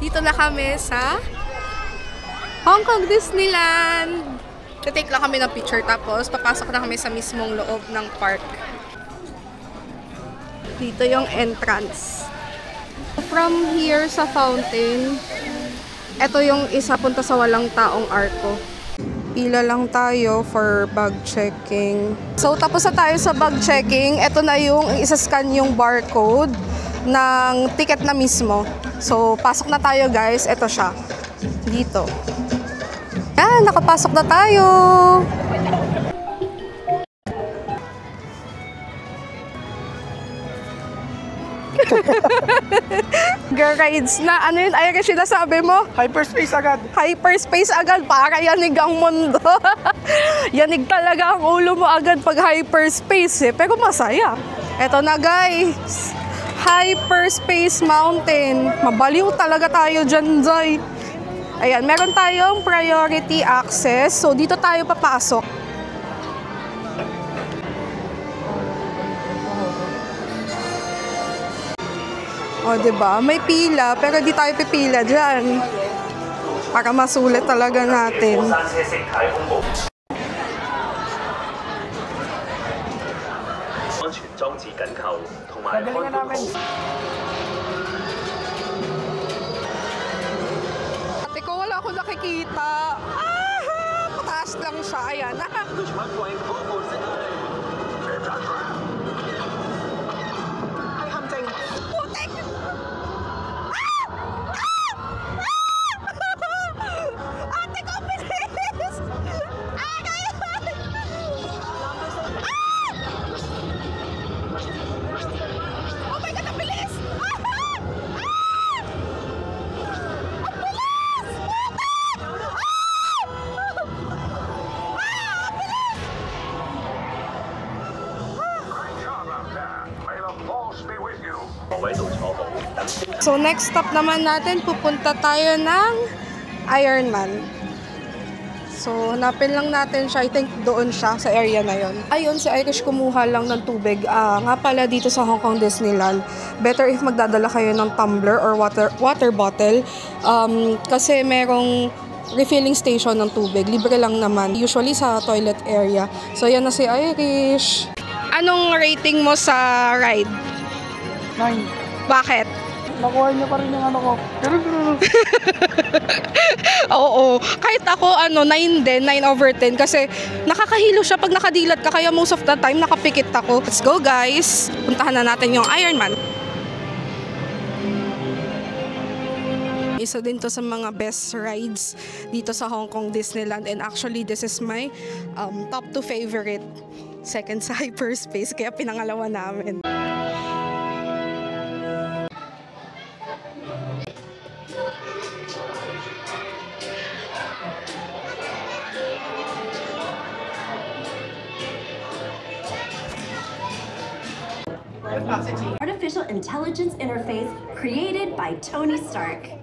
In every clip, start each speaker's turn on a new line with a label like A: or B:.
A: Dito na kami sa Hong Kong Disneyland. Take lang kami ng picture tapos papasok na kami sa mismong loob ng park. Dito yung entrance. From here sa fountain, ito yung isa punta sa walang taong arko. Pila lang tayo for bag checking. So tapos na tayo sa bag checking. Ito na yung isa-scan yung barcode ng ticket na mismo. So pasok na tayo guys. Ito siya. Dito. Yan, nakapasok na tayo. Girl rides na. Ano yun? Ay, kasi sinasabi mo?
B: Hyperspace agad.
A: Hyperspace agad. Para yanig ang mundo. Yanig talaga ang ulo mo agad pag hyperspace eh. Pero masaya. Eto na guys. Hyperspace Mountain. Mabaliw talaga tayo dyan, Zay. Ayan, meron tayong priority access. So, dito tayo papasok. O, diba? May pila, pero di tayo pipila dyan. Para masulit talaga natin.
B: Pagalingan namin.
A: Ate ko, wala akong nakikita. Ah, pataas lang siya. Ayan. So next stop naman natin, pupunta tayo ng Ironman. So hanapin lang natin siya, I think doon siya, sa area na yon. Ayun, si Irish kumuha lang ng tubig. Nga pala dito sa Hong Kong Disneyland, better if magdadala kayo ng tumbler or water bottle. Kasi merong refilling station ng tubig. Libre lang naman. Usually sa toilet area. So yan na si Irish. Anong rating mo sa ride?
B: 9.
A: Bakit?
B: Nakuha niya pa rin yung ano ko.
A: Oo. Kahit ako, 9 din, 9/10. Kasi nakakahilo siya pag nakadilat ka. Kaya most of the time, nakapikit ako. Let's go, guys. Puntahan na natin yung Ironman. Isa din to sa mga best rides dito sa Hong Kong Disneyland. And actually, this is my top 2 favorite. Second sa Hyperspace. Kaya pinangalawa namin.
C: Artificial intelligence interface created by Tony Stark.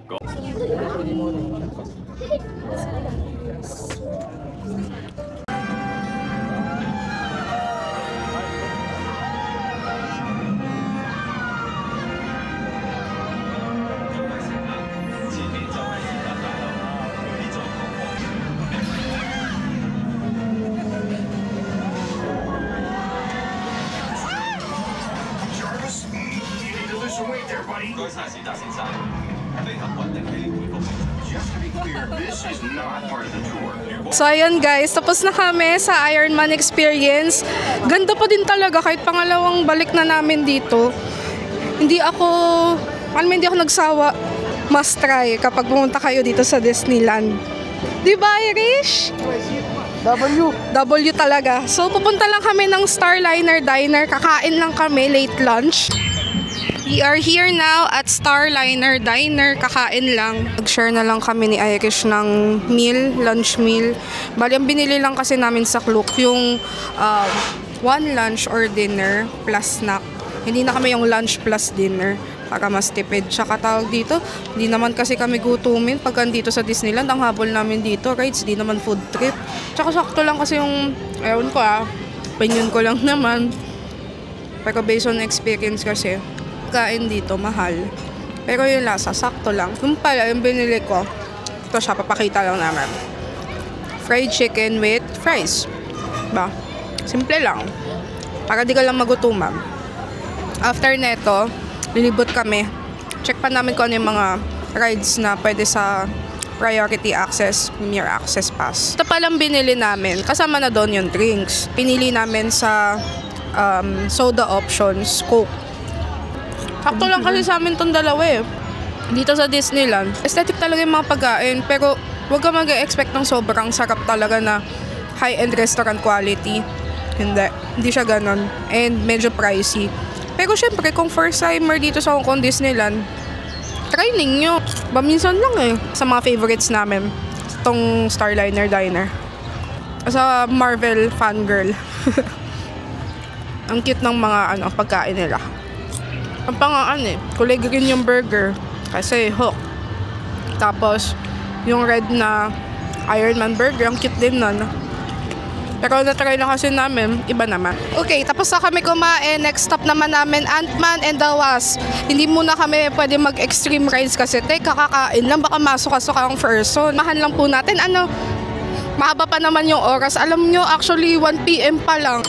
A: So ayan guys, tapos na kami sa Ironman experience. Ganda pa din talaga kahit pangalawang balik na namin dito. Hindi ako nagsawa. Must try kapag pumunta kayo dito sa Disneyland. Di ba, Irish? W talaga. So pupunta lang kami ng Starliner Diner. Kakain lang kami, late lunch. We are here now at Starliner Diner. Kakain lang. Nag-share na lang kami ni Irish ng meal, lunch meal. Bali, ang binili lang kasi namin sa Klook, yung one lunch or dinner plus snack. Hindi na kami yung lunch plus dinner para mas tipid. Tsaka tawag dito, hindi naman kasi kami gutumin pagka dito sa Disneyland. Ang habol namin dito, rides, di naman food trip. Tsaka sakto lang kasi yung, ewan ko opinion ko lang naman. Pero based on experience kasi, kain dito mahal. Pero yung lasa, sakto lang. Yung pala, yung binili ko, ito siya, papakita lang naman. Fried chicken with fries. Ba? Simple lang. Para di ka lang magutuman. After neto, lilibot kami. Check pa namin kung ano yung mga rides na pwede sa priority access, premier access pass. Ito palang binili namin. Kasama na doon yung drinks. Pinili namin sa soda options, Coke. Sakto lang kasi sa amin tong dalawa eh. Dito sa Disneyland, aesthetic talaga yung mga pagkain, pero huwag ka mag-expect ng sobrang sarap talaga na high-end restaurant quality. Hindi siya ganon. And medyo pricey. Pero syempre, kung first timer dito sa Hong Kong Disneyland, try ninyo. Minsan lang eh. Sa mga favorites namin. Itong Starliner Diner. Sa Marvel fangirl. Ang cute ng mga pagkain nila. Ang pangaan eh. Kulay green yung burger. Kasi hook. Tapos, yung red na Iron Man burger, ang cute din nun. Pero na-try na kasi namin, iba naman. Okay, tapos na kami kumain. Next stop naman namin, Ant-Man and the Wasp. Hindi muna kami pwede mag-extreme rides kasi kakakain lang, baka masok-asok ang person. Mahan lang po natin, mahaba pa naman yung oras. Alam nyo, actually 1 PM pa lang.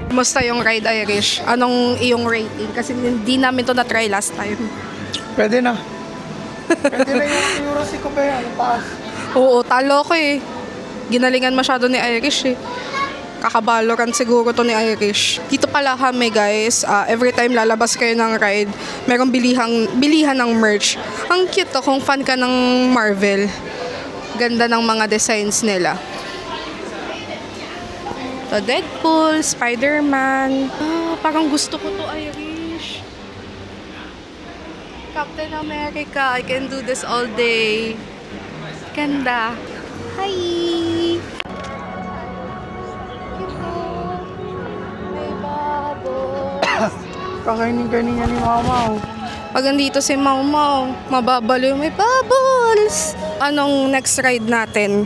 A: Kumusta yung ride, Irish? Anong iyong rating? Kasi hindi namin to na-try last time.
B: Pwede na. Pwede na yung Euro 5 ba yan? Taas.
A: Oo, talo ko eh. Ginalingan masyado ni Irish eh. Kakabalorant siguro to ni Irish. Dito pala kami guys, every time lalabas kayo ng ride, merong bilihan ng merch. Ang cute to kung fan ka ng Marvel. Ganda ng mga designs nila. To Deadpool, Spider-Man. Parang gusto ko to, Irish. Captain America, I can do this all day. Ganda. Hi! May bubbles.
B: Kakainin niya ni Mama.
A: Pag andito si Mau Mau, mababaliw, may bubbles. Anong next ride natin?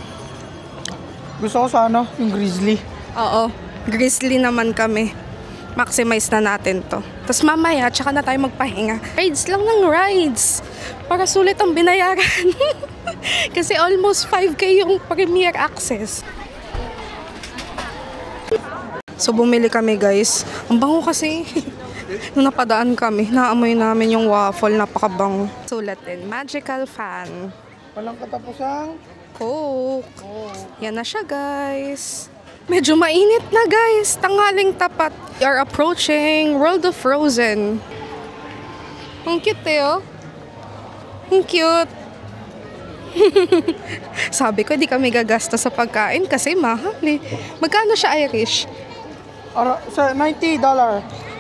B: Gusto ko sana yung Grizzly.
A: Oo, grizzly naman kami. Maximize na natin to. Tapos mamaya, tsaka na tayo magpahinga. Rides lang ng rides. Para sulit ang binayaran. Kasi almost 5K yung premier access. So bumili kami guys. Ang bango kasi. Nung napadaan kami, naamoy namin yung waffle, napakabango. Sulat din, magical fan.
B: Walang katapusang
A: Coke. Yan na siya guys. Medyo mainit na guys, tanghaling tapat. We are approaching World of Frozen. Ang cute eh oh. Ang cute. Sabi ko, di kami gagasta sa pagkain kasi mahal eh. Magkano siya, Irish?
B: sa $90.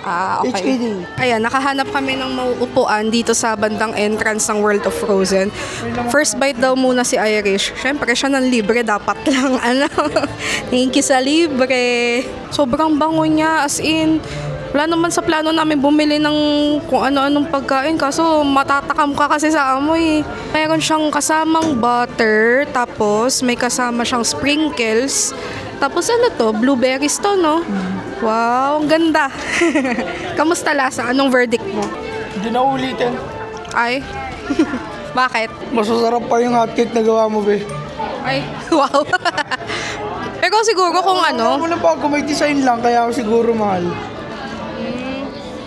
A: Okay.
B: HKD.
A: Ayan, nakahanap kami ng mauupuan dito sa bandang entrance ng World of Frozen. First bite daw muna si Irish. Siyempre, siya ng libre, dapat lang. Thank you sa libre. Sobrang bango niya, as in. Wala naman sa plano namin bumili ng kung ano-anong pagkain. Kaso matatakam ka kasi sa amoy. Mayroon siyang kasamang butter, tapos may kasama siyang sprinkles. Tapos ano to? Blueberries to, no? Wow, ang ganda. Kamusta lasa? Anong verdict mo?
B: Hindi na ulitin.
A: Ay? Bakit?
B: Masasarap pa yung hotcake na gawa mo, be.
A: Ay, wow. Pero siguro kung ano...
B: Wala pa ako, may design lang, kaya siguro mahal.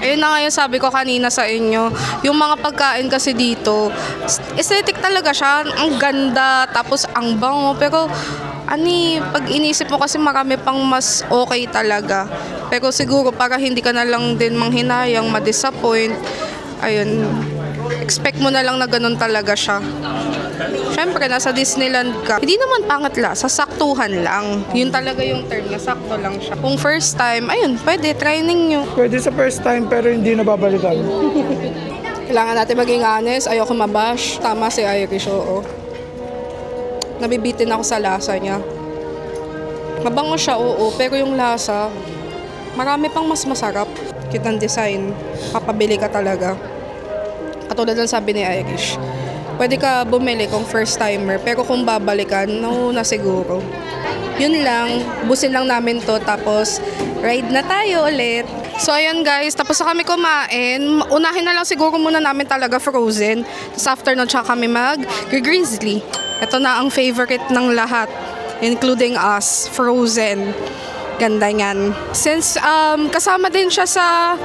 A: Ayun na nga yung sabi ko kanina sa inyo. Yung mga pagkain kasi dito, aesthetic talaga siya. Ang ganda, tapos ang bango. Pero pag inisip mo kasi marami pang mas okay talaga. Pero siguro para hindi ka na lang din manghinayang, ma-disappoint. Ayun, expect mo na lang na ganun talaga siya. Siyempre, nasa Disneyland ka. Hindi naman pangat la, sasaktuhan lang. Yun talaga yung term, nasakto lang siya. Kung first time, ayun, pwede, try ninyo.
B: Pwede sa first time pero hindi na babalikan.
A: Kailangan natin maging honest, ayoko mabash. Tama si Irish, oo. Nabibitin ako sa lasa niya. Mabango siya, oo, pero yung lasa, marami pang mas masarap. Cute ang design, papabili ka talaga. Katulad ng sabi ni Irish. Pwede ka bumili kung first timer, pero kung babalikan, na siguro. Yun lang, busin lang namin to, tapos ride na tayo ulit. So ayun guys, tapos na kami kumain. Unahin na lang siguro muna namin talaga Frozen. Tapos after nun, tsaka kami mag-Grizzly. Ito na ang favorite ng lahat, including us, Frozen. Ganda niyan. Since kasama din siya sa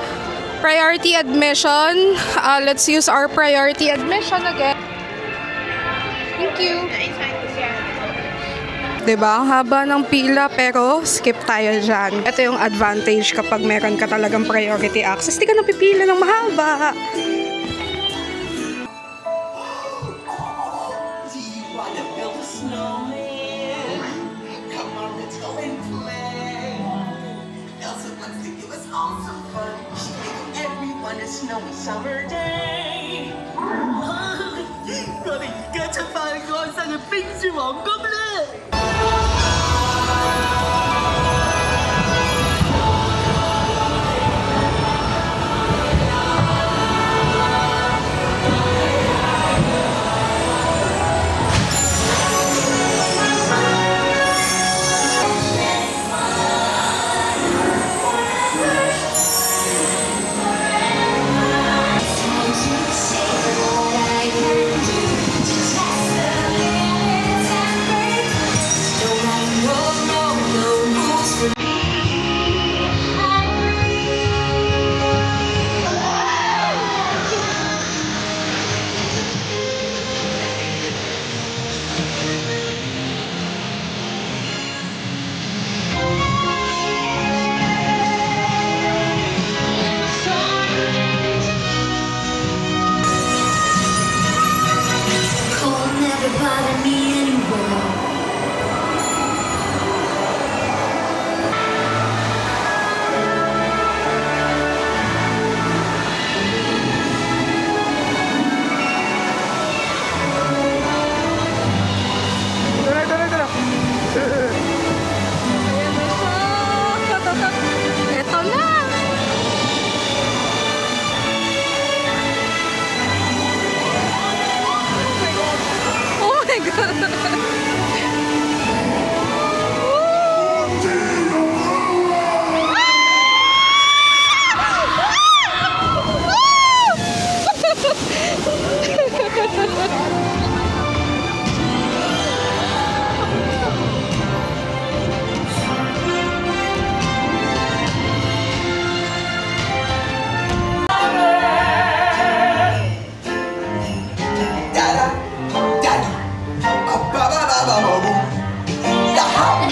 A: priority admission, let's use our priority admission again. Thank you. Diba? Ang haba ng pila pero skip tayo dyan. Ito yung advantage kapag meron ka talagang priority access. Di ka napipila ng mahaba.
D: Snowy summer day， 我哋而家出發去愛神嘅冰雪皇宮啦！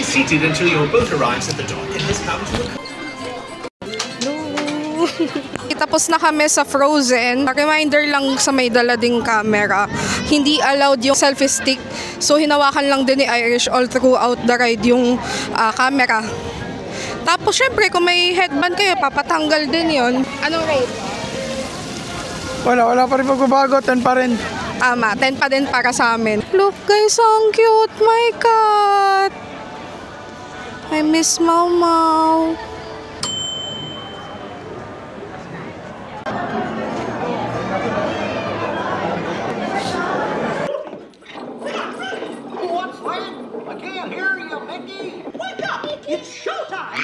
E: Seated until your boat arrives at the dock and has come to a...
A: Tapos na kami sa Frozen. Reminder lang sa may dala ding camera. Hindi allowed yung selfie stick. So hinawakan lang din ni Irish all throughout the ride yung camera. Tapos syempre kung may headband kayo, papatanggal din yon. Anong rate?
B: Wala pa rin pagbabago, 10 pa rin.
A: 10 pa din para sa amin. Look guys, ang cute, my cat. I miss Mau Mau.
D: What's that? I can't hear you, Mickey. Wake up! It's showtime!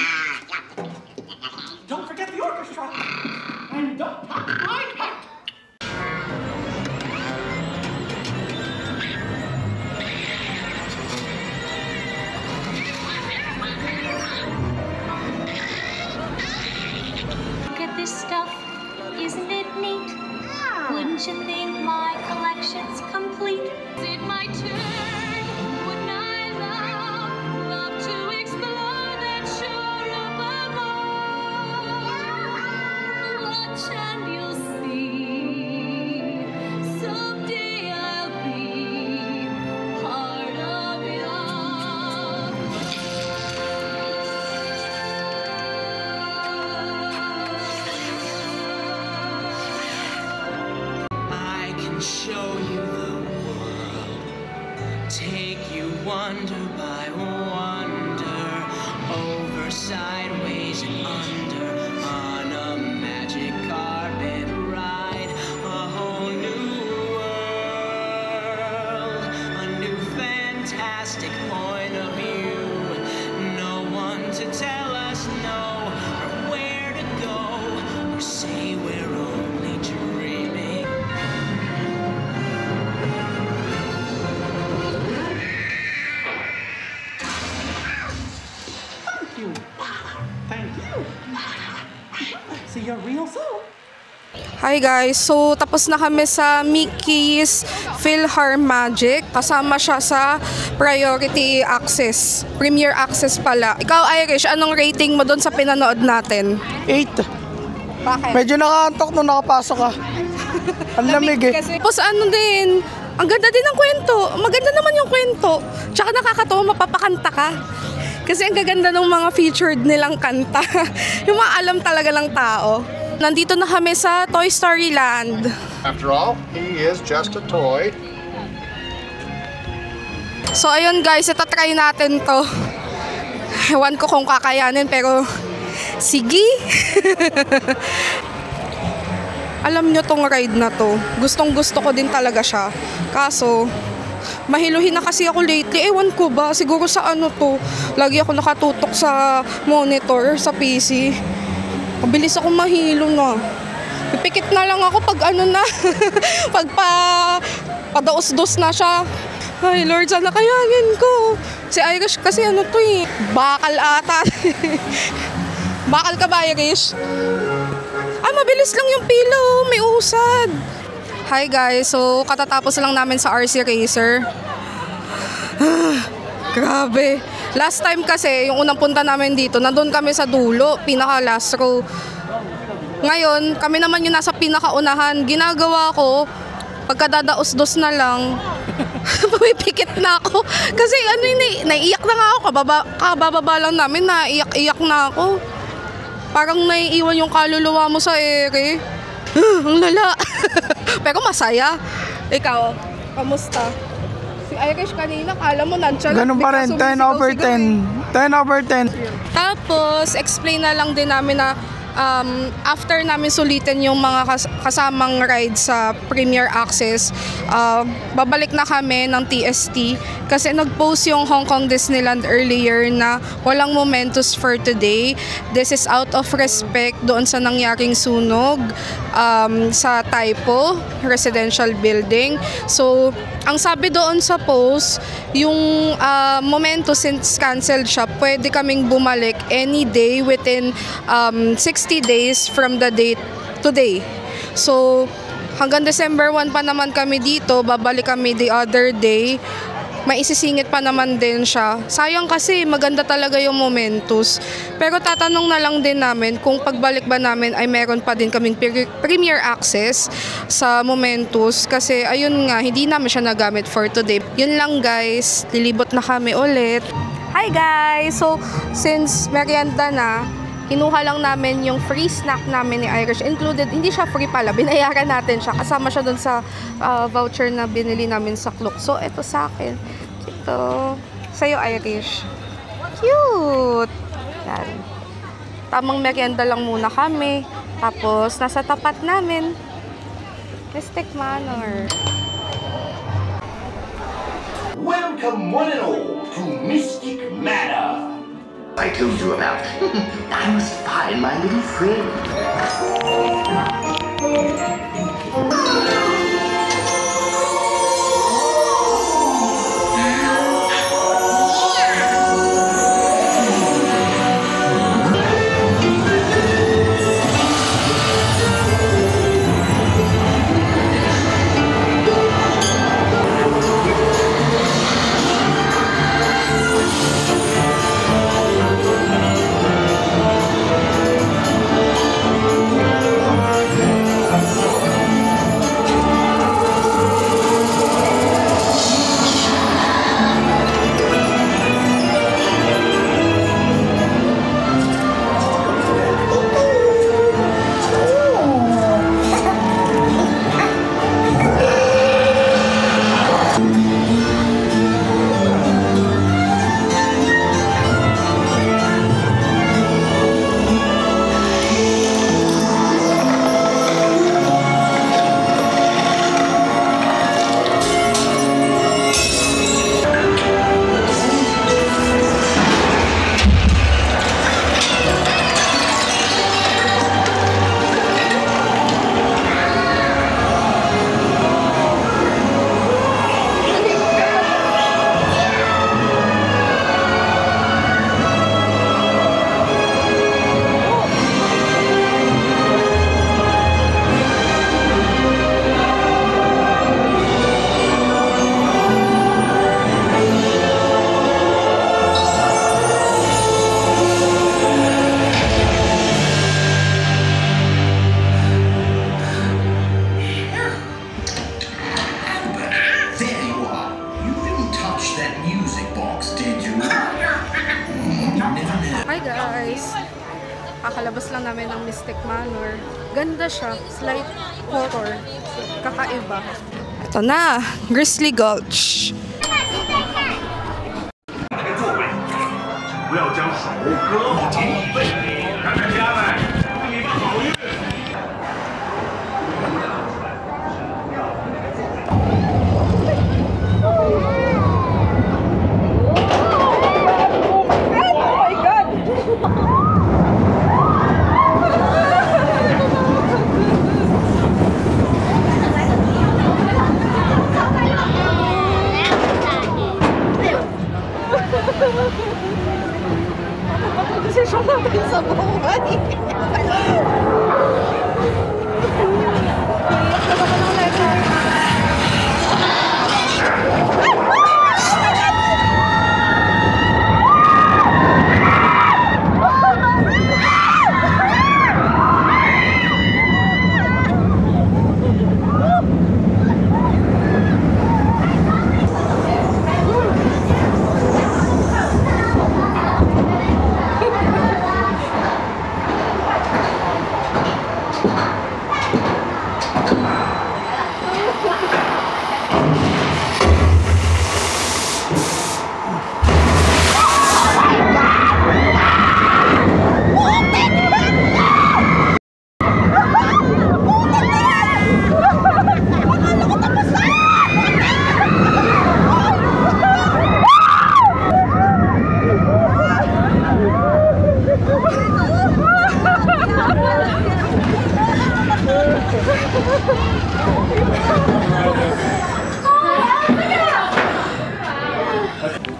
D: Don't forget the orchestra. And don't touch my hat.
F: take you wonder by wonder, over, sideways, and under, on a magic carpet ride, a whole new world, a new fantastic point of view. No one to tell us no, or where to go, or say we're only dreaming.
D: Thank you. See you real soon.
A: Hi guys, so tapos na kami sa Mickey's PhilharMagic. Kasama siya sa Priority Access, Premier Access pala. Ikaw Irish, anong rating mo doon sa pinanood natin?
B: 8.
A: Bakit?
B: Medyo nakaantok nung nakapasok ka. Ang lamig eh.
A: Tapos ano din, ang ganda din ng kwento. Maganda naman yung kwento. Tsaka nakakatawa, mapapakanta ka. Kasi ang gaganda ng mga featured nilang kanta. Yung mga alam talaga ng tao. Nandito na kami sa Toy Story Land.
G: After all, he is just a toy.
A: So ayun guys, itatry natin to. Ewan ko kung kakayanin pero sige. Alam nyo tong ride na to. Gustong gusto ko din talaga siya. Kaso, mahiluhin na kasi ako lately. Ewan ko ba, siguro sa ano to. Lagi ako nakatutok sa monitor, sa PC. Mabilis ako mahilo na. Pipikit na lang ako pag ano na. Pag padaos-dos na siya. Ay Lord, sana kayanin ko. Si Irish kasi ano to eh. Bakal ata. Bakal ka ba Irish? Ah, mabilis lang yung pila oh. May usad. Hi guys, so katatapos lang namin sa RC Racer. Grabe. Last time kasi, yung unang punta namin dito, nandun kami sa dulo, pinaka last row. Ngayon, kami naman yung nasa pinakaunahan. Ginagawa ko, pagkadadaos-dos na lang, pumipikit na ako. Kasi ano yun, naiiyak na nga ako, kabababa lang namin, naiiyak na ako. Parang naiiwan yung kaluluwa mo sa ere. Ang lala. Pero masaya. Ikaw, kamusta? Si Irish kanina, kala mo nandiyan.
B: Ganun pa rin, 10 over 10. 10 over 10.
A: Tapos, explain na lang din namin na after namin sulitin yung mga kasamang ride sa Premier Access, babalik na kami ng TST kasi nag-post yung Hong Kong Disneyland earlier na walang Momentos for today. This is out of respect doon sa nangyaring sunog sa Taipo Residential Building. So, ang sabi doon sa post, yung Momentos since canceled siya, pwede kaming bumalik any day within 60 days from the date today. So, hanggang December 1 pa naman kami dito, babalik kami the other day. Maisisingit pa naman din siya. Sayang kasi maganda talaga yung Momentos. Pero tatanong na lang din namin kung pagbalik ba namin ay meron pa din kaming Premier Access sa Momentos. Kasi ayun nga, hindi namin siya nagamit for today. Yun lang guys, lilibot na kami ulit. Hi guys! So, since merienda na, kinuha lang namin yung free snack namin ni Irish. Included, hindi siya free pala, binayaran natin siya. Kasama siya dun sa voucher na binili namin sa Klook. So, ito sa akin. Ito. Sa'yo, Irish. Cute! Yan. Tamang merienda lang muna kami. Tapos, nasa tapat namin. Mystic Manor.
H: Welcome one and all to Mystic Manor. I told you about. I must find my little friend. box, did you?
A: Hi guys! Kakalabas lang namin ng Mystic Manor. Ganda siya. Slight horror. Kakaiba. Ito na! Grizzly Gulch.
H: 不要将手搁往后背。看看家们，祝你们好运。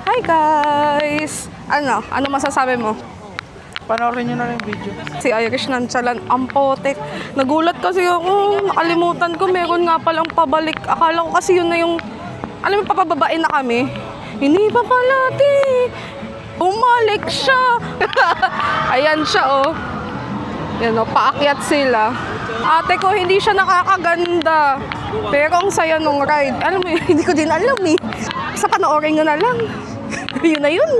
A: Hi guys! Ano masasabi mo?
B: Panoorin nyo na lang yung video.
A: Si Irish nantsalan, ang potek. Nagulat kasi ako, nakalimutan ko, meron nga palang pabalik. Akala ko kasi yun na yung, alam mo, papababain na kami. Hindi pa pala, ti. Bumalik siya. Ayan siya, oh. Yan, oh, paakyat sila. Ate ko, hindi siya nakakaganda. Pero ang saya nung ride. Alam mo, hindi ko din alam eh. Sa panoorin nyo na lang. Yun na yun.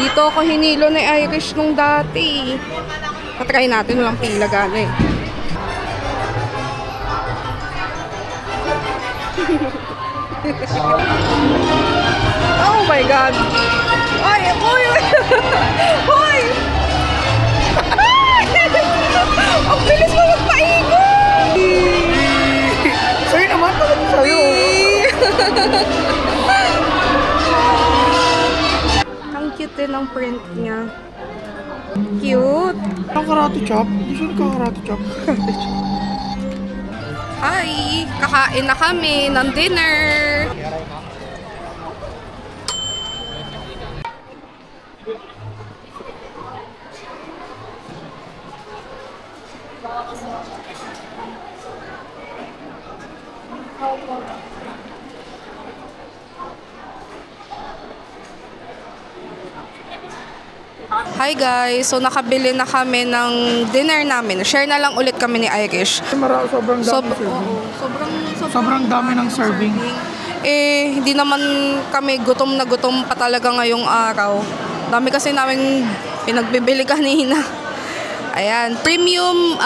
A: Dito ako hinilo na Irish nung dati. Patry natin, walang pila gana eh. Oh my God! Ay! Uy! Uy! Ang bilis mo magpaikot!
B: Sa'yo naman, bakit sa'yo?
A: Ang cute din ang print niya. Cute.
B: Ang karate chop? Hindi siya nagka-karate chop.
A: Hi! Kakain na kami ng dinner. Hi guys! So nakabili na kami ng dinner namin. Share na lang ulit kami ni Irish.
B: Sobrang dami serving. Sobrang dami ng serving.
A: Eh, hindi naman kami gutom na gutom pa talaga ngayong araw. Dami kasi namin pinagbibili kanina. Ayan, premium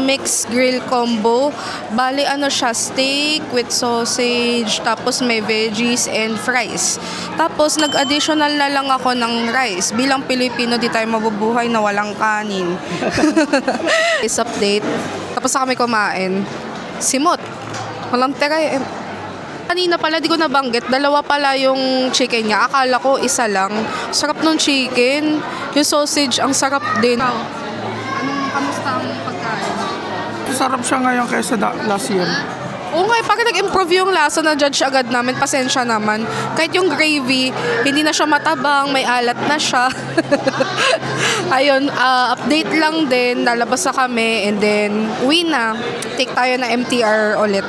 A: mixed grill combo. Bali ano siya, steak with sausage, tapos may veggies and fries. Tapos nag-additional na lang ako ng rice. Bilang Pilipino, di tayo mabubuhay na walang kanin. Is update. Tapos na kami kumain. Simot. Walang tira. Kanina pala, di ko nabanggit, dalawa pala yung chicken niya. Akala ko isa lang. Sarap nung chicken. Yung sausage, ang sarap din. Kamusta ang pagkain?
B: Sarap siya ngayon kaysa last year.
A: Oo nga, pag nag-improve yung lasa, na-judge agad namin, pasensya naman. Kahit yung gravy, hindi na siya matabang, may alat na siya. Ayun, update lang din, lalabas na kami, and then uwi na. Take tayo na MTR ulit.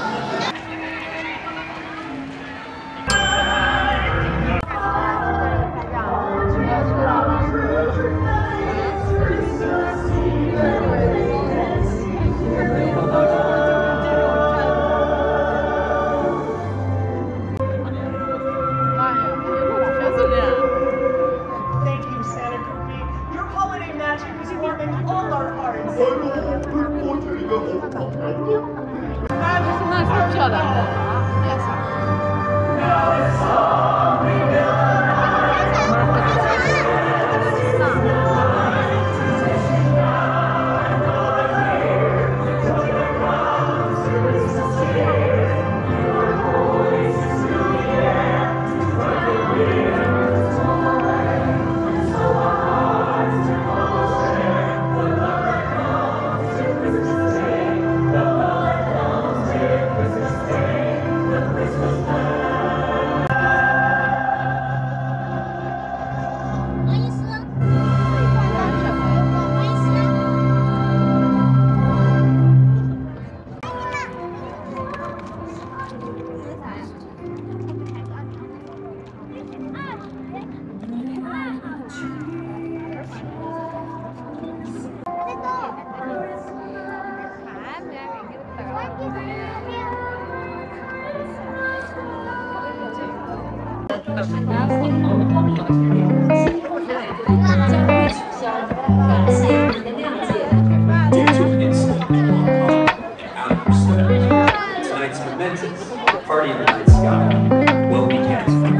E: Tonight's momentous party in the night sky will begin.